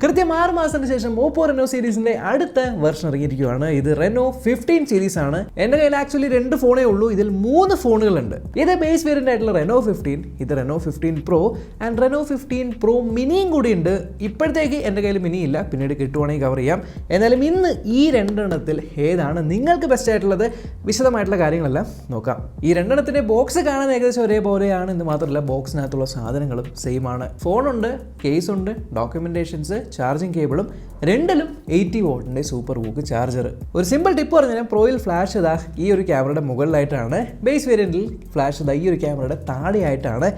കൃത്യം 6 മാസത്തിന് ശേഷം ഓപ്പോ റെനോ സീരീസിന്റെ അടുത്ത വെർഷൻ ഇറങ്ങിയിരിക്കുകയാണ്. ഇത് റെനോ 15 സീരീസ് ആണ്. എന്റെ കയ്യിൽ ആക്ച്വലി 2 ഫോണേ ഉള്ളൂ. ഇതിൽ 3 ഫോണുകളുണ്ട്. ഇത് ബേസ് വേരിയന്റ് ആയിട്ടുള്ള റെനോ 15, ഇത് Reno 15 pro and Reno 15 pro മിനിയും കൂടി ഉണ്ട്. ഇപ്പോഴത്തേക്ക് എൻ്റെ കയ്യിൽ മിനി ഇല്ല, പിന്നീട് കിട്ടുവാണെങ്കിൽ കവർ ചെയ്യാം. എന്നാലും ഇന്ന് ഈ രണ്ടെണ്ണത്തിൽ ഏതാണ് നിങ്ങൾക്ക് ബെസ്റ്റ് ആയിട്ടുള്ളത്, വിശദമായിട്ടുള്ള കാര്യങ്ങളെല്ലാം നോക്കാം. ഈ രണ്ടെണ്ണത്തിന്റെ ബോക്സ് കാണാൻ ഏകദേശം ഒരേപോലെയാണ് എന്ന് മാത്രമല്ല ബോക്സിനകത്തുള്ള സാധനങ്ങളും സെയിം ആണ്. ഫോണുണ്ട്, കേസ് ഉണ്ട്, ഡോക്യുമെന്റേഷൻസ്, ചാർജിങ് കേബിളും, രണ്ടിലും 80 വാട്ടിന്റെ സൂപ്പർ വൂക്ക് ചാർജർ. ഒരു സിമ്പിൾ ടിപ്പ് പറഞ്ഞാൽ പ്രോയിൽ ഫ്ലാഷ് ഇതാ ഈ ഒരു ക്യാമറയുടെ മുകളിലായിട്ടാണ്, ബേസ് വേരിയന്റിൽ ഫ്ലാഷ് ഇതാ ഈ ഒരു ക്യാമറയുടെ താഴെയായിട്ടാണ്.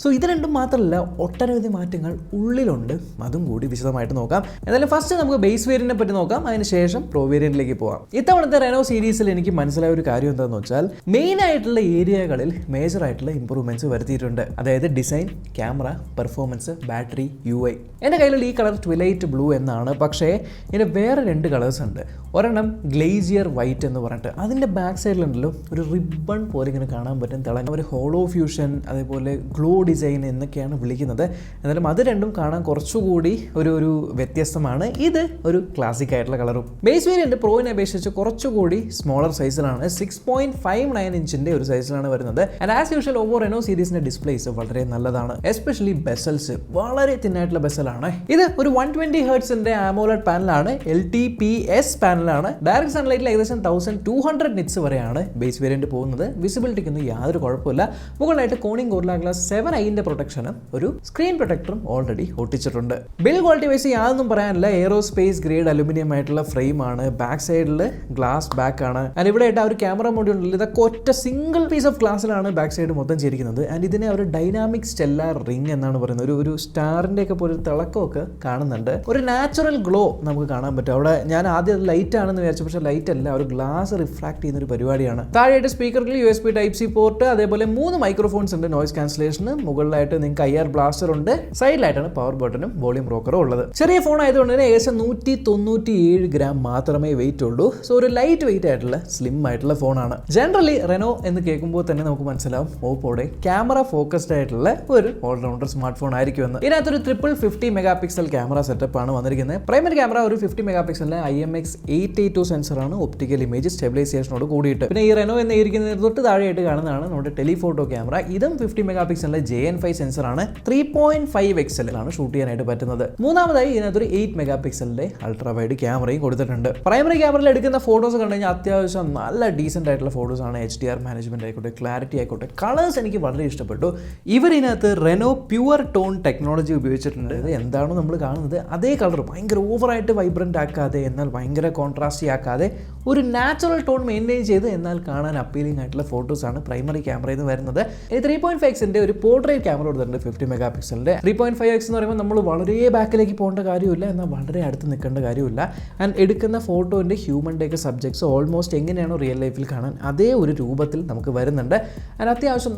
സോ ഇത് രണ്ടും മാത്രമല്ല ഒട്ടനവധി മാറ്റങ്ങൾ ഉള്ളിലുണ്ട്, അതും കൂടി വിശദമായിട്ട് നോക്കാം. എന്നാലും ഫസ്റ്റ് നമുക്ക് ബേസ് വേരിയന്റിനെ പറ്റി നോക്കാം, അതിനുശേഷം പ്രോ വേരിയന്റിലേക്ക് പോകാം. ഇത്തവണത്തെ റെനോ സീരീസിൽ എനിക്ക് മനസ്സിലായ ഒരു കാര്യം എന്താണെന്ന് വെച്ചാൽ മെയിൻ ആയിട്ടുള്ള ഏരിയകളിൽ മേജർ ആയിട്ടുള്ള ഇംപ്രൂവ്മെന്റ്സ് വരുത്തിയിട്ടുണ്ട്. അതായത് design, camera, performance, battery, UI. എൻ്റെ കയ്യിലുള്ള ഈ കളർ ട്വിലൈറ്റ് ബ്ലൂ എന്നാണ്. പക്ഷേ ഇതിന് വേറെ 2 കളേഴ്സ് ഉണ്ട്. ഒരെണ്ണം ഗ്ലേസിയർ വൈറ്റ് എന്ന് പറഞ്ഞിട്ട് അതിൻ്റെ ബാക്ക് സൈഡിലുണ്ടല്ലോ ഒരു റിബൺ പോലെ ഇങ്ങനെ കാണാൻ പറ്റും തിളങ്ങുന്ന ഒരു ഹോളോ ഫ്യൂഷൻ, അതേപോലെ ഗ്ലോ ഡിസൈൻ എന്നൊക്കെയാണ് വിളിക്കുന്നത്. എന്നാലും അത് രണ്ടും കാണാൻ കുറച്ചുകൂടി ഒരു വ്യത്യസ്തമാണ്. ഇത് ഒരു ക്ലാസിക് ആയിട്ടുള്ള കളറും. ബേസ് വേരിയന്റ് പ്രോയിനെ അപേക്ഷിച്ച് കുറച്ചുകൂടി സ്മോളർ സൈസിലാണ്, 6.59 ഇഞ്ചിന്റെ ഒരു സൈസിലാണ് വരുന്നത്. And as usual Oppo Reno സീരീസിന്റെ ഡിസ്പ്ലേസ് വളരെ നല്ലതാണ്. എസ്പെഷ്യലി ബെസൽസ് വളരെ തിന്നായിട്ടുള്ള ബെസലാണ്. ഇത് ഒരു 120 ഹെർട്സിന്റെ AMOLED പാനലാണ്, LTPS പാനലാണ്. ഡയറക്ട് സൺലൈറ്റിൽ ഏകദേശം 1200 നിറ്റ്സ് വരെയാണ് ബേസ് വേരിയന്റ് പോകുന്നത്. വിസിബിലിറ്റിക്കൊന്നും യാതൊരു കുഴപ്പമില്ല. മുകളിലായിട്ട് കോണിംഗ് ഗോറില്ല ഗ്ലാസ് 7i പ്രൊട്ടക്ഷനും ഒരു സ്ക്രീൻ പ്രൊട്ടക്ടറും ഓൾറെഡി ഒട്ടിച്ചിട്ടുണ്ട്. ബിൽഡ് ക്വാളിറ്റി വൈസ് യാതൊന്നും പറയാനില്ല. എയറോസ്പേസ് ഗ്രേഡ് അലുമിനിയം ആയിട്ടുള്ള ഫ്രെയിം ആണ്. ബാക്ക് സൈഡിൽ ഗ്ലാസ് ബാക്ക് ആണ്. ആൻഡ് ഇവിടെ ആയിട്ട് ആ ഒരു ക്യാമറ മോഡ്യൂൾ ഉണ്ടല്ലോ, ഇതൊക്കെ ഒറ്റ സിംഗിൾ പീസ് ഓഫ് ഗ്ലാസ്സിലാണ് ബാക്ക് സൈഡ് മൊത്തം ചെയ്തിരിക്കുന്നത്. ആൻഡ് ഇതിനെ ഒരു ഡൈനാമിക് സ്റ്റെല്ലാർ റിംഗ് എന്നാണ് പറയുന്നത്. ഒരു സ്റ്റാറിന്റെ ഒക്കെ പോലെ തിളക്കമൊക്കെ കാണുന്നുണ്ട്. ഒരു നാച്ചുറൽ ഗ്ലോ നമുക്ക് കാണാൻ പറ്റും. അവിടെ ഞാൻ ആദ്യം ലൈറ്റ് ആണെന്ന് വിചാരിച്ചു, പക്ഷേ ലൈറ്റ് അല്ല, ഒരു ഗ്ലാസ് റിഫ്രാക്ട് ചെയ്യുന്ന ഒരു പരിപാടിയാണ്. താഴെയായിട്ട് സ്പീക്കറിൽ USB Type-C പോർട്ട്, അതേപോലെ 3 മൈക്രോഫോൺസ് ഉണ്ട് നോയ്സ് ക്യാൻസലേഷന്. മുകളിലായിട്ട് നിങ്ങൾക്ക് IR ബ്ലാസ്റ്റർ ഉണ്ട്. സൈഡിലായിട്ടാണ് പവർ ബട്ടണും വോളിയം റോക്കറും ഉള്ളത്. ചെറിയ ഫോൺ ആയതുകൊണ്ട് തന്നെ ഏകദേശം 197 ഗ്രാം മാത്രമേ വെയിറ്റ് ഉള്ളൂ. സോ ഒരു ലൈറ്റ് വെയിറ്റ് ആയിട്ടുള്ള സ്ലിം ആയിട്ടുള്ള ഫോണാണ്. ജനറലി റെനോ എന്ന് കേൾക്കുമ്പോൾ തന്നെ നമുക്ക് മനസ്സിലാവും ഓപ്പോയുടെ ക്യാമറ ഫോക്കസ്ഡ് ആയിട്ടുള്ള ഒരു ഓൾറൗണ്ടർ സ്മാർട്ട് ഫോൺ ആയിരിക്കുമെന്ന്. ഇതിനകത്തൊരു 50 മെഗാ പിക്സൽ ക്യാമറ സെറ്റപ്പ് ആണ് വന്നിരിക്കുന്നത്. പ്രൈമറി ക്യാമറ ഒരു 50 മെഗാ പിക്സലിന്റെ IMX882 സെൻസറാണ്, ഒപ്റ്റിക്കൽ ഇമേജ് സ്റ്റെബിലൈസേഷനോട് കൂടിയിട്ട്. പിന്നെ ഈ റെനോ എന്ന് ഇരിക്കുന്നതിന് തൊട്ട് താഴെയായിട്ട് കാണുന്നതാണ് നമ്മുടെ ടെലിഫോട്ടോ ക്യാമറ. ഇതും 50 മെഗാ പിക്സലിന്റെ JN5 സെൻസറാണ്. 3.5 എക്സലാണ് ഷൂട്ട് ചെയ്യാനായിട്ട് പറ്റുന്നത്. മൂന്നാമതായി ഇതിനകത്തൊരു 8 മെഗാ പിക്സലിന്റെ അൾട്രാ വൈഡ് ക്യാമറയും കൊടുത്തിട്ടുണ്ട്. പ്രൈമറി ക്യാമറയിൽ എടുക്കുന്ന ഫോട്ടോസ് കണ്ടു കഴിഞ്ഞാൽ അത്യാവശ്യം നല്ല ഡീസെന്റ് ആയിട്ടുള്ള ഫോട്ടോസ് ആണ്. HDR മാനേജ്മെന്റ് ആയിക്കോട്ടെ, ക്ലാരിറ്റി ആയിക്കോട്ടെ, കളേഴ്സ് എനിക്ക് വളരെ ഇഷ്ടപ്പെട്ടു. ഇവർ ഇതിനകത്ത് റെനോ പ്യുവർ ടോൺ ടെക്നോളജി ഉപയോഗിച്ചിട്ടുണ്ട്. ഇത് എന്താണോ നമ്മൾ കാണുന്നത് അതേ കളർ ഭയങ്കര ഓവറായിട്ട് വൈബ്രന്റ് ആക്കാതെ, എന്നാൽ ഭയങ്കര കോൺട്രാസ്റ്റി ആക്കാതെ ഒരു നാച്ചുറൽ ടോൺ മെയിൻറ്റെയിൻ ചെയ്ത് എന്നാൽ കാണാൻ അപ്പീലിംഗ് ആയിട്ടുള്ള ഫോട്ടോസ് ആണ് പ്രൈമറി ക്യാമറയിൽ നിന്ന് വരുന്നത്. 3.5x ഒരു പോർട്രേറ്റ് ക്യാമറ കൊടുത്തിട്ടുണ്ട് 50 മെഗാ പിക്സലിന്റെ. 3.5x എന്ന് പറയുമ്പോൾ നമ്മൾ വളരെ ബാക്കിലേക്ക് പോകേണ്ട കാര്യമില്ല, എന്നാൽ വളരെ അടുത്ത് നിൽക്കേണ്ട കാര്യമില്ല. ആൻഡ് എടുക്കുന്ന ഫോട്ടോന്റെ ഹ്യൂമൻ്റെ ഒക്കെ സബ്ജക്ട്സ് ഓൾമോസ്റ്റ് എങ്ങനെയാണോ റിയൽ ലൈഫിൽ കാണാൻ അതേ ഒരു രൂപത്തിൽ നമുക്ക് വരുന്നുണ്ട്. ആൻഡ് അത്യാവശ്യം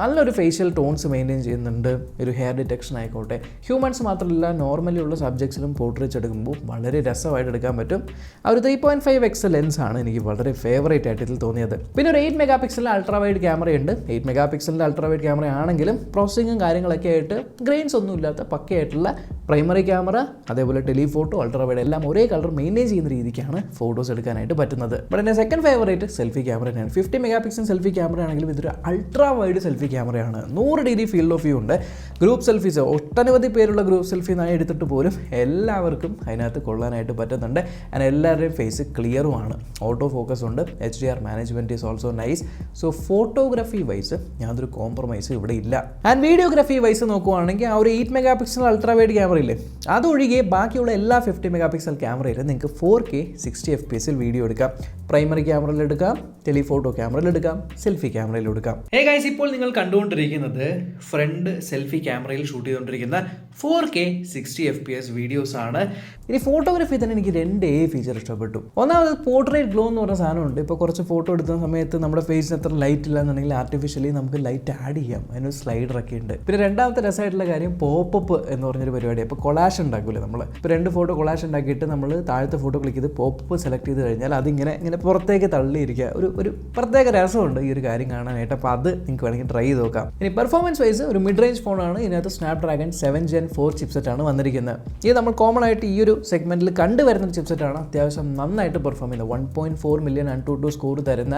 നല്ലൊരു ഫേഷ്യൽ ടോൺസ് മെയിൻറ്റെയിൻ ചെയ്യുന്നുണ്ട്. ഒരു ഹെയർ ഡിറ്റക്ഷൻ ആയിക്കോട്ടെ, ഹ്യൂമൻസ് മാത്രമല്ല നോർമലി ഉള്ള സബ്ജക്ട്സിലും പോർട്രേറ്റ്സ് എടുക്കുമ്പോൾ വളരെ രസമായിട്ട് എടുക്കാൻ പറ്റും. ആ ഒരു 3.5x ലെൻസ് ആണ് എനിക്ക് വളരെ ഫേവറേറ്റ് ആയിട്ട് ഇതിൽ തോന്നിയത്. പിന്നെ ഒരു 8 മെഗാ പിക്സലിന്റെ അൾട്രാ വൈഡ് ക്യാമറയുണ്ട്. 8 മെഗാ പിക്സലിന്റെ അൾട്രാ വൈഡ് ക്യാമറ ആണെങ്കിലും പ്രോസസ്സിങ്ങും കാര്യങ്ങളൊക്കെ ആയിട്ട് ഗ്രെയിൻസ് ഒന്നും ഇല്ലാത്ത പക്കയായിട്ടുള്ള പ്രൈമറി ക്യാമറ, അതേപോലെ ടെലിഫോട്ടോ, അൾട്രാ വൈഡ് എല്ലാം ഒരേ കളർ മെയിൻറ്റെയിൻ ചെയ്യുന്ന രീതിക്കാണ് ഫോട്ടോസ് എടുക്കാനായിട്ട് പറ്റുന്നത്. ബട്ട് എൻ്റെ സെക്കൻഡ് ഫേവറേറ്റ് സെൽഫി ക്യാമറ തന്നെയാണ്. 50 മെഗാ പിക്സൽ സെൽഫി ക്യാമറ ആണെങ്കിലും ഇതൊരു അൾട്രാ വൈഡ് സെൽഫി ക്യാമറയാണ്. 100 ഡിഗ്രി ഫീൽഡ് ഓഫ് വ്യൂ ഉണ്ട്. ഗ്രൂപ്പ് സെൽഫീസ് ഒട്ടനവധി പേരുള്ള ഗ്രൂപ്പ് സെൽഫി നായി എടുത്തിട്ട് പോലും എല്ലാവർക്കും അതിനകത്ത് കൊള്ളാനായിട്ട് പറ്റുന്നുണ്ട്. ആൻഡ് എല്ലാവരുടെയും ഫേസ് ക്ലിയറുമാണ്. ഓട്ടോ ഫോക്കസ് ഉണ്ട്. HDR management is also nice. So photography wise യാതൊരു കോംപ്രമൈസ് ഇവിടെ ഇല്ല. ആൻഡ് വീഡിയോഗ്രാഫി വൈസ് നോക്കുവാണെങ്കിൽ ആ ഒരു 8 mega pixel ultra wide camera ഇല്ലേ, അതൊഴികെ ബാക്കിയുള്ള എല്ലാ 50 മെഗാ പിക്സൽ ക്യാമറയിലും നിങ്ങൾക്ക് 4K 60 FPS വീഡിയോ എടുക്കാം. പ്രൈമറി ക്യാമറയിൽ എടുക്കാം, ടെലിഫോട്ടോ ക്യാമറയിൽ എടുക്കാം, സെൽഫി ക്യാമറയിൽ എടുക്കാം. ഹേ ഗൈസ്, ഇപ്പോൾ നിങ്ങൾ കണ്ടുകൊണ്ടിരിക്കുന്നത് ഫ്രണ്ട് സെൽഫി ക്യാമറയിൽ ഷൂട്ട് ചെയ്തുകൊണ്ടിരിക്കുന്ന 4K 60 FPS വീഡിയോസ് ആണ്. ഇനി ഫോട്ടോഗ്രാഫി തന്നെ എനിക്ക് 2 ഫീച്ചർ ഇഷ്ടപ്പെട്ടു. ഒന്നാമത് പോർട്രേറ്റ് ഗ്ലോ എന്ന് പറഞ്ഞ സാധനമുണ്ട്. ഇപ്പോൾ കുറച്ച് ഫോട്ടോ എടുക്കുന്ന സമയത്ത് നമ്മുടെ ഫേസിന് എത്ര ലൈറ്റ് ഇല്ല എന്നുണ്ടെങ്കിൽ ആർട്ടിഫിഷ്യലി നമുക്ക് ലൈറ്റ് ആഡ് ചെയ്യാം. അതിന് സ്ലൈഡറൊക്കെ ഉണ്ട്. പിന്നെ രണ്ടാമത്തെ രസമായിട്ടുള്ള കാര്യം പോപ്പപ്പ് എന്ന് പറഞ്ഞൊരു പരിപാടി. അപ്പോൾ കൊളാഷ് ഉണ്ടാക്കൂലേ നമ്മൾ, ഇപ്പോൾ 2 ഫോട്ടോ കൊളാഷ് ഉണ്ടാക്കിയിട്ട് നമ്മൾ താഴത്തെ ഫോട്ടോ ക്ലിക്ക് ചെയ്ത് പോപ്പപ്പ് സെലക്ട് ചെയ്ത് കഴിഞ്ഞാൽ അതിങ്ങനെ പുറത്തേക്ക് തള്ളിയിരിക്കുക. ഒരു പ്രത്യേക രസമുണ്ട് ഈ ഒരു കാര്യം കാണാനായിട്ട്. അപ്പോൾ അത് നിങ്ങൾക്ക് വേണമെങ്കിൽ ട്രൈ ചെയ്ത് നോക്കാം. ഇനി പെർഫോമൻസ് വൈസ് ഒരു മിഡ് റേഞ്ച് ഫോണാണ്. ഇതിനകത്ത് സ്നാപ്ഡ്രാഗൺ 7 Gen 4 ചിപ്സെറ്റാണ് വന്നിരിക്കുന്നത്. ഇത് നമ്മൾ കോമൺ ആയിട്ട് ഈ ഒരു സെഗ്മെന്റിൽ കണ്ടുവരുന്ന ചിപ്സെറ്റാണ്. അത്യാവശ്യം നന്നായിട്ട് പെർഫോം ചെയ്യുന്നത്. 1.4 മില്യൺ AnTuTu സ്കോർ തരുന്ന,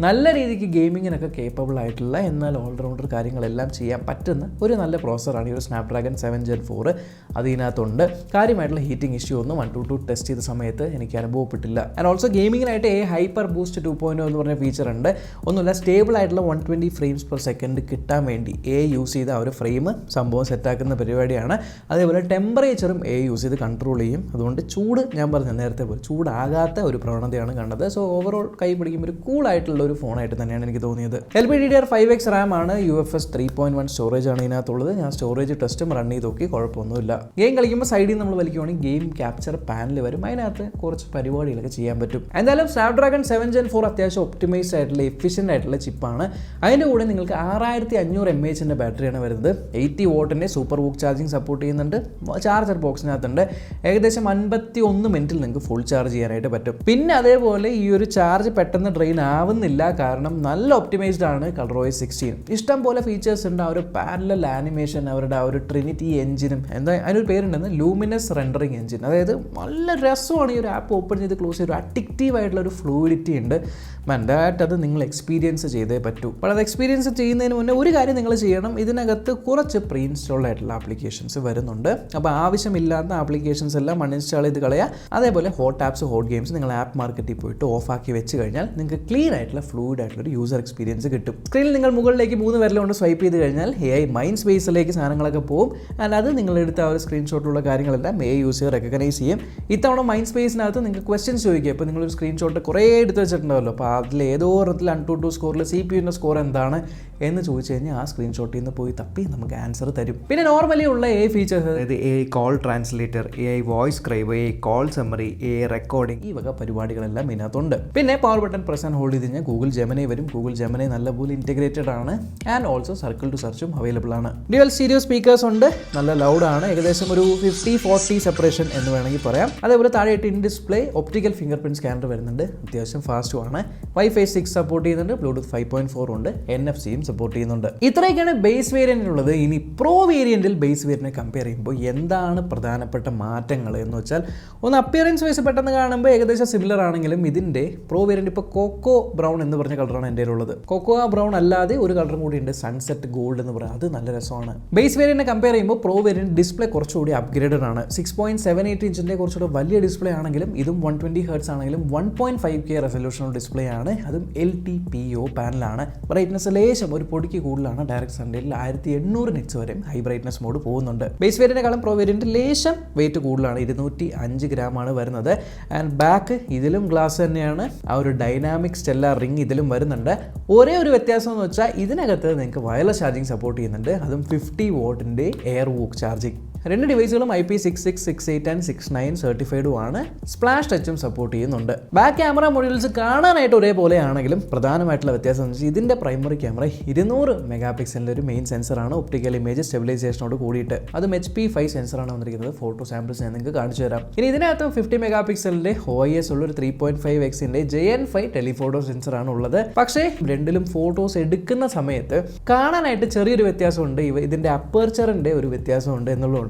നല്ല രീതിക്ക് ഗെയിമിങ്ങിനൊക്കെ കേപ്പബിൾ ആയിട്ടുള്ള, എന്നാൽ ഓൾറൗണ്ടർ കാര്യങ്ങളെല്ലാം ചെയ്യാൻ പറ്റുന്ന ഒരു നല്ല പ്രോസറാണ് ഈ ഒരു സ്നാപ്ഡ്രാഗൺ 7 Gen 4. അതിനകത്തുണ്ട്. കാര്യമായിട്ടുള്ള ഹീറ്റിംഗ് ഇഷ്യൂ ഒന്നും AnTuTu ടെസ്റ്റ് ചെയ്ത സമയത്ത് എനിക്ക് അനുഭവപ്പെട്ടില്ല. ആൻഡ് ഓൾസോ ഗെയിമിങ്ങിനായിട്ട് ഹൈപ്പർ ബൂസ്റ്റ് 2.0 എന്ന് പറഞ്ഞ ഫീച്ചർ ഉണ്ട്. ഒന്നുമില്ല, സ്റ്റേബിൾ ആയിട്ടുള്ള 120 ഫ്രെയിംസ് പെർ സെക്കൻഡ് കിട്ടാൻ വേണ്ടി യൂസ് ചെയ്ത ആ ഒരു ഫ്രെയിം സംഭവം സെറ്റാക്കുന്ന പരിപാടിയാണ്. അതേപോലെ ടെമ്പറേച്ചറും യൂസ് ചെയ്ത് കൺട്രോൾ ചെയ്യും. അതുകൊണ്ട് ചൂട്, ഞാൻ പറഞ്ഞ നേരത്തെ പോലെ ചൂടാകാത്ത ഒരു പ്രവണതയാണ് കണ്ടത്. സോ ഓവറോൾ കൈ പിടിക്കുമ്പോൾ ഒരു കൂളായിട്ടുള്ള ഒരു ഫോണായിട്ട് തന്നെയാണ് എനിക്ക് തോന്നിയത്. LPDDR5X RAM ആണ്. UFS 3.1 സ്റ്റോറേജ് ആണ് ഇതിനകത്തുള്ളത്. ഞാൻ സ്റ്റോറേജ് ടെസ്റ്റും റൺ ചെയ്ത് നോക്കി, കുഴപ്പമൊന്നുമില്ല. ഗെയിം കളിക്കുമ്പോൾ സൈഡിൽ നമ്മൾ വലിക്കുകയാണെങ്കിൽ ഗെയിം ക്യാപ്ചർ പാനൽ വരും. അതിനകത്ത് കുറച്ച് പരിപാടികളൊക്കെ ചെയ്യാൻ പറ്റും. എന്തായാലും സ്നാപ്ഡ്രാഗൺ 7 Gen 4 അത്യാവശ്യം ഒപ്റ്റിമൈസ്ഡ് ആയിട്ടുള്ള എഫിഷ്യൻ്റ് ആയിട്ടുള്ള ചിപ്പാണ്. അതിൻ്റെ കൂടെ നിങ്ങൾക്ക് 6500 mAh ബാറ്ററിയാണ് വരുന്നത്. 80 വാട്ടിൻ്റെ സൂപ്പർ വൂക്ക് ചാർജിങ് സപ്പോർട്ട് ചെയ്യുന്നുണ്ട്. ചാർജർ ബോക്സിനകത്തുണ്ട്. ഏകദേശം 51 മിനിറ്റിൽ നിങ്ങൾക്ക് ഫുൾ ചാർജ് ചെയ്യാനായിട്ട് പറ്റും. പിന്നെ അതേപോലെ ഈ ഒരു ചാർജ് പെട്ടെന്ന് ഡ്രെയിൻ ആവുന്നില്ല, കാരണം നല്ല ഒപ്റ്റിമൈസ്ഡ് ആണ് ColorOS 16. ഇഷ്ടം പോലെ ഫീച്ചേഴ്സ് ഉണ്ട്. ആ ഒരു പാരലൽ ആനിമേഷൻ, അവരുടെ ആ ഒരു ട്രിനിറ്റി എഞ്ചിനും, എന്താ അതിനൊരു പേരുണ്ടെന്ന്, ലൂമിനസ് റെൻഡറിങ് എഞ്ചിൻ. അതായത് നല്ല രസമാണ്. ഈ ഒരു ആപ്പ് ഓപ്പൺ ചെയ്ത് ക്ലോസ് ചെയ്ത് ഒരു അഡിക്റ്റീവ് ആയിട്ടുള്ള ഒരു ഫ്ലൂയിഡിറ്റി ഉണ്ട്. അത് നിങ്ങൾ എക്സ്പീരിയൻസ് ചെയ്തേ പറ്റൂ. അപ്പോൾ അത് എക്സ്പീരിയൻസ് ചെയ്യുന്നതിന് മുന്നേ ഒരു കാര്യം നിങ്ങൾ ചെയ്യണം. ഇതിനകത്ത് കുറച്ച് പ്രീ ഇൻസ്റ്റാൾഡ് ആയിട്ടുള്ള ആപ്ലിക്കേഷൻസ് വരുന്നുണ്ട്. അപ്പോൾ ആവശ്യമില്ലാത്ത ആപ്ലിക്കേഷൻസ് എല്ലാം അൺഇൻസ്റ്റാൾ ചെയ്ത് കളയുക. അതേപോലെ ഹോട്ട് ആപ്സ്, ഹോട്ട് ഗെയിംസ് നിങ്ങൾ ആപ്പ് മാർക്കറ്റിൽ പോയിട്ട് ഓഫാക്കി വെച്ച് കഴിഞ്ഞാൽ നിങ്ങൾക്ക് ക്ലീൻ ആയിട്ടുള്ള ഫ്ലൂയിഡ് ആയിട്ടുള്ള ഒരു യൂസർ എക്സ്പീരിയൻസ് കിട്ടും. സ്ക്രീനിൽ നിങ്ങൾ മുകളിലേക്ക് 3 വിരൽ കൊണ്ട് സ്വൈപ്പ് ചെയ്ത് കഴിഞ്ഞാൽ മൈൻഡ് സ്പേസിലേക്ക് സാധനങ്ങളൊക്കെ പോകും. ആൻഡ് അത് നിങ്ങളെടുത്ത ആ ഒരു സ്ക്രീൻഷോട്ടിലുള്ള കാര്യങ്ങളെല്ലാം യൂസർ റെക്കഗ്നൈസ് ചെയ്യും. ഇത്തവണ മൈൻഡ് സ്പേസിനകത്ത് നിങ്ങൾക്ക് ക്വസ്റ്റ്യൻസ് ചോദിക്കുക. ഇപ്പോൾ നിങ്ങളൊരു സ്ക്രീൻഷോട്ട് കുറേ എടുത്ത് വെച്ചിട്ടുണ്ടാവല്ലോ. അപ്പോൾ അതിൽ ഏതോ ഒരെണ്ണത്തിൽ AnTuTu സ്കോറിൽ CPU സ്കോർ എന്താണ് എന്ന് ചോദിച്ചു കഴിഞ്ഞാൽ ആ സ്ക്രീൻഷോട്ടിൽ നിന്ന് പോയി തപ്പി നമുക്ക് ആൻസർ തരും. പിന്നെ നോർമലി ഉള്ള ഫീച്ചേഴ്സ്, അതായത് call translator, voice scribe, call summary, recording, ഈ വക പരിപാടികളെല്ലാം ഇതിനകത്തുണ്ട്. പിന്നെ power button press and hold ചെയ്ത് കഴിഞ്ഞാൽ ഗൂഗിൾ ജെമിനി വരും. ഗൂഗിൾ ജെമിനി നല്ലപോലെ ഇൻറ്റഗ്രേറ്റഡ് ആണ്. ആൻഡ് ഓൾസോ സർക്കിൾ ടു സെർച്ചും അവൈലബിൾ ആണ്. ഡ്യുവൽ സ്റ്റീരിയോ സ്പീക്കേഴ്സ് ഉണ്ട്. നല്ല ലൗഡ് ആണ്. ഏകദേശം ഒരു 50-40 സെപ്പറേഷൻ എന്ന് വേണമെങ്കിൽ പറയാം. അതേപോലെ താഴെ in display optical finger print scanner വരുന്നുണ്ട്. അത്യാവശ്യം ഫാസ്റ്റും ആണ്. Wi-Fi 6 സപ്പോർട്ട് ചെയ്യുന്നുണ്ട്. Bluetooth 5.4 ഉണ്ട്. NFC-യും സപ്പോർട്ട് ചെയ്യുന്നുണ്ട്. ഇത്രയൊക്കെയാണ് ബേസ് വേരിയന്റിലുള്ളത്. ഇനി പ്രോ വേരിയന്റിൽ ബേസ് വേരിയന്റിനെ കമ്പയർ ചെയ്യുമ്പോൾ എന്താണ് പ്രധാനപ്പെട്ട മാറ്റങ്ങൾ എന്ന് വെച്ചാൽ, ഒന്ന് അപ്പിയറൻസ് വൈസ് പെട്ടെന്ന് കാണുമ്പോൾ ഏകദേശം സിമിലർ ആണെങ്കിലും ഇതിന്റെ പ്രോ വേരിയന്റ് ഇപ്പോൾ കോക്കോ ബ്രൗൺ എന്ന് പറഞ്ഞ കളറാണ് എൻ്റെ ഉള്ളത്. കോക്കോ ബ്രൗൺ അല്ലാതെ ഒരു കളറും കൂടി ഉണ്ട്, സൺസെറ്റ് ഗോൾഡ് എന്ന് പറയാം. അത് നല്ല രസമാണ്. ബേസ് വേരിയന്റിനെ കമ്പയർ ചെയ്യുമ്പോൾ പ്രോ വേരിയന്റ് ഡിസ്പ്ലേ കുറച്ചുകൂടി അപ്ഗ്രേഡഡ് ആണ്. 6.78 ഇഞ്ചിന്റെ കുറച്ചുകൂടി വലിയ ഡിസ്പ്ലേ ആണെങ്കിലും ഇതും 120 Hz ആണെങ്കിലും 1.5K റെസൊല്യൂഷനുള്ള ഡിസ്പ്ലേ ആണ്. അതും LTPO പാനലാണ്. ബ്രൈറ്റ്നസ് ലേശം ഒരു പൊടിക്ക് കൂടുതലാണ്. ഡയറക്ട് സൺഡേയിൽ 1800 നിറ്റ്സ് വരെ ഹൈ ബ്രൈറ്റ്നസ് മോഡ് പോകുന്നുണ്ട്. ബേസ് വേരിയന്റിനെക്കാളും പ്രോ വേരിയന്റ് ലേശം വെയിറ്റ് കൂടുതലാണ്. 205 gram ആണ് വരുന്നത്. ആൻഡ് ബാക്ക് ഇതിലും ഗ്ലാസ് തന്നെയാണ്. ആ ഒരു ഡൈനാമിക് സ്റ്റെല്ലാർ റിംഗ് ഇതിലും വരുന്നുണ്ട്. ഒരേ ഒരു വ്യത്യാസം എന്ന് വെച്ചാൽ ഇതിനകത്ത് നിങ്ങൾക്ക് വയർലെസ് ചാർജിങ് സപ്പോർട്ട് ചെയ്യുന്നുണ്ട്. അതും 50 വാട്ടിന്റെ എയർ വൂക്ക് ചാർജിങ്. രണ്ട് ഡിവൈസുകളും IP66, 68 ആൻഡ് 69 സർട്ടിഫൈഡും ആണ്. സ്പ്ലാഷ് ടച്ചും സപ്പോർട്ട് ചെയ്യുന്നുണ്ട്. ബാക്ക് ക്യാമറ മൊഡ്യൂൾസ് കാണാനായിട്ട് ഒരേപോലെ ആണെങ്കിലും പ്രധാനമായിട്ടുള്ള വ്യത്യാസം എന്ന് വെച്ചാൽ ഇതിന്റെ പ്രൈമറി ക്യാമറ 200 മെഗാപിക്സലിന്റെ ഒരു മെയിൻ സെൻസറാണ്. ഒപ്റ്റിക്കൽ ഇമേജ് സ്റ്റെബിലൈസേഷനോട് കൂടിയിട്ട് അതും HP5 സെൻസറാണ് വന്നിരിക്കുന്നത്. ഫോട്ടോ സാമ്പിൾസ് ഞാൻ നിങ്ങൾക്ക് കാണിച്ചു തരാം. ഇനി ഇതിനകത്ത് 50 മെഗാപിക്സലിന്റെ OIS ഉള്ള ഒരു 3.5x JN5 ടെലിഫോട്ടോ സെൻസറാണ് ഉള്ളത്. പക്ഷേ രണ്ടിലും ഫോട്ടോസ് എടുക്കുന്ന സമയത്ത് കാണാനായിട്ട് ചെറിയൊരു വ്യത്യാസമുണ്ട്. ഇതിന്റെ അപ്പർച്ചറിന്റെ ഒരു വ്യത്യാസമുണ്ട് എന്നുള്ളതുകൊണ്ട്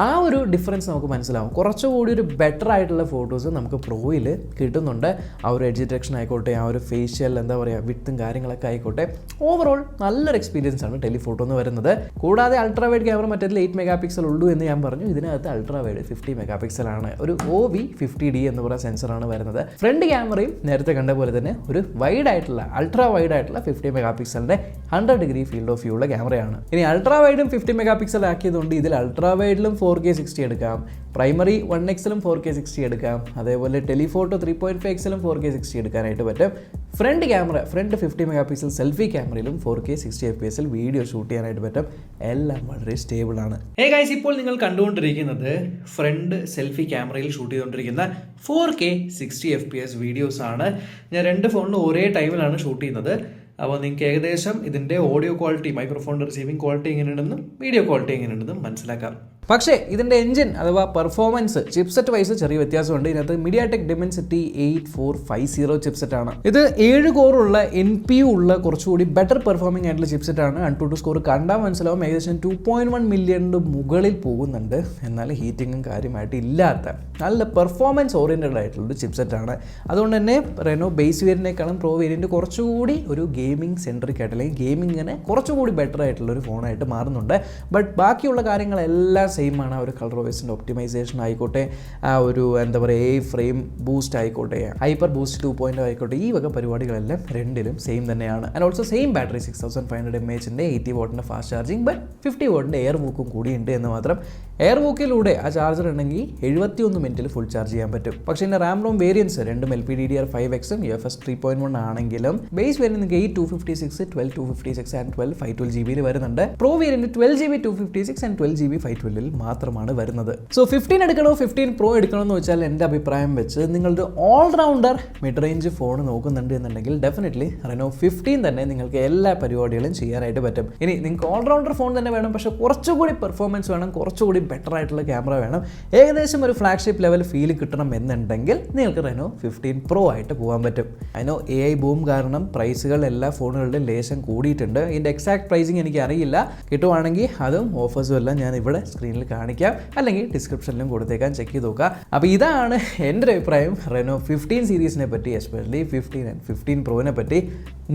ആ ഒരു ഡിഫറൻസ് നമുക്ക് മനസ്സിലാവും. കുറച്ചുകൂടി ഒരു ബെറ്റർ ആയിട്ടുള്ള ഫോട്ടോസ് നമുക്ക് പ്രോയിൽ കിട്ടുന്നുണ്ട്. ആ ഒരു എഡ്ജ് ഡിറ്റക്ഷൻ ആയിക്കോട്ടെ, ആ ഒരു ഫേഷ്യൽ എന്താ പറയുക വിത്തും കാര്യങ്ങളൊക്കെ ആയിക്കോട്ടെ, ഓവറോൾ നല്ലൊരു എക്സ്പീരിയൻസ് ആണ് ടെലിഫോട്ടോ എന്ന് വരുന്നത്. കൂടാതെ അൾട്രാ വൈഡ് ക്യാമറ മറ്റേതിൽ 8 മെഗാപിക്സൽ ഉള്ളൂ എന്ന് ഞാൻ പറഞ്ഞു. ഇതിനകത്ത് അൾട്രാ വൈഡ് 50 മെഗാപിക്സൽ ആണ്. ഒരു OV50D എന്ന് പറയുന്ന സെൻസറാണ് വരുന്നത്. ഫ്രണ്ട് ക്യാമറയും നേരത്തെ കണ്ട പോലെ തന്നെ ഒരു വൈഡ് ആയിട്ടുള്ള അൾട്രാ വൈഡ് ആയിട്ടുള്ള 50 മെഗാപിക്സലിന്റെ 100 ഡിഗ്രി ഫീൽഡ് ഓഫ് വ്യൂ ഉള്ള ക്യാമറയാണ്. ഇനി അൾട്രാ വൈഡും 50 മെഗാപിക്സൽ ആക്കിയതുകൊണ്ട് ഇതിൽ അൾട്രാ വൈഡിലും 4K 60 എടുക്കാം, പ്രൈമറി 1x-ലും 4K 60 എടുക്കാം, അതേപോലെ ടെലിഫോട്ടോ 3.5x-ലും 4K 60 എടുക്കാനായിട്ട് പറ്റും. ഫ്രണ്ട് 50 മെഗാപിക്സൽ സെൽഫി ക്യാമറയിലും 4K 60 FPS വീഡിയോ ഷൂട്ട് ചെയ്യാനായിട്ട് പറ്റും. എല്ലാം വളരെ സ്റ്റേബിൾ ആണ്. ഗൈസ്, ഇപ്പോൾ നിങ്ങൾ കണ്ടുകൊണ്ടിരിക്കുന്നത് ഫ്രണ്ട് സെൽഫി ക്യാമറയിൽ ഷൂട്ട് ചെയ്തുകൊണ്ടിരിക്കുന്ന 4K 60 FPS വീഡിയോസ് ആണ്. ഞാൻ രണ്ട് ഫോണിലും ഒരേ ടൈമിലാണ് ഷൂട്ട് ചെയ്യുന്നത്. അപ്പോൾ നിങ്ങൾക്ക് ഏകദേശം ഇതിൻ്റെ ഓഡിയോ ക്വാളിറ്റി, മൈക്രോഫോണിൻ്റെ റിസീവിംഗ് ക്വാളിറ്റി എങ്ങനെയുണ്ടെന്നും വീഡിയോ ക്വാളിറ്റി എങ്ങനെയുണ്ടെന്നും മനസ്സിലാക്കാം. പക്ഷേ ഇതിൻ്റെ എഞ്ചിൻ അഥവാ പെർഫോമൻസ് ചിപ്സെറ്റ് വൈസ് ചെറിയ വ്യത്യാസമുണ്ട്. ഇതിനകത്ത് മീഡിയാടെക് ഡിമെൻസിറ്റി 8450 ചിപ്സെറ്റാണ്. ഇത് 7 കോറുള്ള NPU ഉള്ള കുറച്ചുകൂടി ബെറ്റർ പെർഫോമിംഗ് ആയിട്ടുള്ള ചിപ്സെറ്റാണ്. AnTuTu സ്കോർ കണ്ടാൽ മനസ്സിലാവും ഏകദേശം 2.1 മില്യണിൻ്റെ മുകളിൽ പോകുന്നുണ്ട്. എന്നാൽ ഹീറ്റിങ്ങും കാര്യമായിട്ട് ഇല്ലാത്ത നല്ല പെർഫോമൻസ് ഓറിയൻറ്റഡ് ആയിട്ടുള്ളൊരു ചിപ്സെറ്റാണ്. അതുകൊണ്ട് തന്നെ റെനോ ബേസ് വേരിയൻറ്റിനേക്കാളും പ്രോ വേരിയൻറ്റ് കുറച്ചുകൂടി ഒരു ഗെയിമിംഗ് സെൻട്രിക് ആയിട്ട് അല്ലെങ്കിൽ ഗെയിമിങ്ങിന് കുറച്ചുകൂടി ബെറ്റർ ആയിട്ടുള്ളൊരു ഫോണായിട്ട് മാറുന്നുണ്ട്. ബട്ട് ബാക്കിയുള്ള കാര്യങ്ങളെല്ലാം സെയിം ആണ്. ഒരു കളർ വോയിസിൻ്റെ ഒപ്റ്റിമൈസേഷൻ ആയിക്കോട്ടെ, ആ ഒരു എന്താ പറയുക ഫ്രെയിം ബൂസ്റ്റ് ആയിക്കോട്ടെ, ഹൈപ്പർ ബൂസ്റ്റ് 2.0 ആയിക്കോട്ടെ, ഈ വക പരിപാടികളെല്ലാം രണ്ടിലും സെയിം തന്നെയാണ്. And also same battery 6500 mAh 80 വാട്ടിൻ്റെ ഫാസ്റ്റ് ചാർജിങ്, ബട്ട് 50 വാട്ടിൻ്റെ എയർ വൂക്കും കൂടി ഉണ്ട് എന്ന് മാത്രം. എയർ വൂക്കിലൂടെ ആ ചാർജർ ഉണ്ടെങ്കിൽ 71 മിനിറ്റിൽ ഫുൾ ചാർജ് ചെയ്യാൻ പറ്റും. പക്ഷേ ഇതിൻ്റെ റാം റോം വേരിയൻസ് രണ്ടും LPDDR5Xും UFS 3.1 ആണെങ്കിലും ബേസ് വേരിയൻറ്റ് നിങ്ങൾക്ക് 8 256, 12 256 ആൻഡ് 12 512GB വരുന്നുണ്ട്. Pro variant 12GB 256 and 12GB 512 മാത്രമാണ് വരുന്നത്. സോ 15 എടുക്കണോ 15 Pro എടുക്കണോ എന്ന് വെച്ചാൽ എൻ്റെ അഭിപ്രായം വെച്ച് നിങ്ങളുടെ ഓൾറൗണ്ടർ മിഡ് റേഞ്ച് ഫോൺ നോക്കുന്നുണ്ട് എന്നുണ്ടെങ്കിൽ ഡെഫിനറ്റ്ലി റെനോ 15 തന്നെ നിങ്ങൾക്ക് എല്ലാ പരിപാടികളും ചെയ്യാനായിട്ട് പറ്റും. ഇനി നിങ്ങൾക്ക് ഓൾറൗണ്ടർ ഫോൺ തന്നെ വേണം, പക്ഷേ കുറച്ചുകൂടി പെർഫോമൻസ് വേണം, കുറച്ചുകൂടി ബെറ്റർ ആയിട്ടുള്ള ക്യാമറ വേണം, ഏകദേശം ഒരു ഫ്ലാഗ്ഷിപ്പ് ലെവൽ ഫീൽ കിട്ടണം എന്നുണ്ടെങ്കിൽ നിങ്ങൾക്ക് റെനോ 15 Pro ആയിട്ട് പോകാൻ പറ്റും. അതിനോ AI ബൂം കാരണം പ്രൈസുകൾ എല്ലാ ഫോണുകളുടെയും ലേശം കൂടിയിട്ടുണ്ട്. ഇതിൻ്റെ എക്സാക്ട് പ്രൈസിങ് എനിക്ക് അറിയില്ല. കിട്ടുവാണെങ്കിൽ അതും ഓഫേഴ്സും എല്ലാം ഞാൻ ഇവിടെ സ്ക്രീനിൽ കാണിക്കാം, അല്ലെങ്കിൽ ഡിസ്ക്രിപ്ഷനിലും കൊടുത്തേക്കാൻ, ചെക്ക് ചെയ്ത് നോക്കുക. അപ്പോൾ ഇതാണ് എൻ്റെ ഒരു അഭിപ്രായം റെനോ 15 സീരീസിനെ പറ്റി, എസ്പെഷ്യലി 15 ആൻഡ് 15 Proനെ പറ്റി.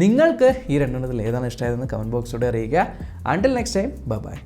നിങ്ങൾക്ക് ഈ രണ്ടെണ്ണത്തിൽ ഏതാണ് ഇഷ്ടമായതെന്ന് കമൻറ്റ് ബോക്സിലൂടെ അറിയിക്കുക. Until next time, by.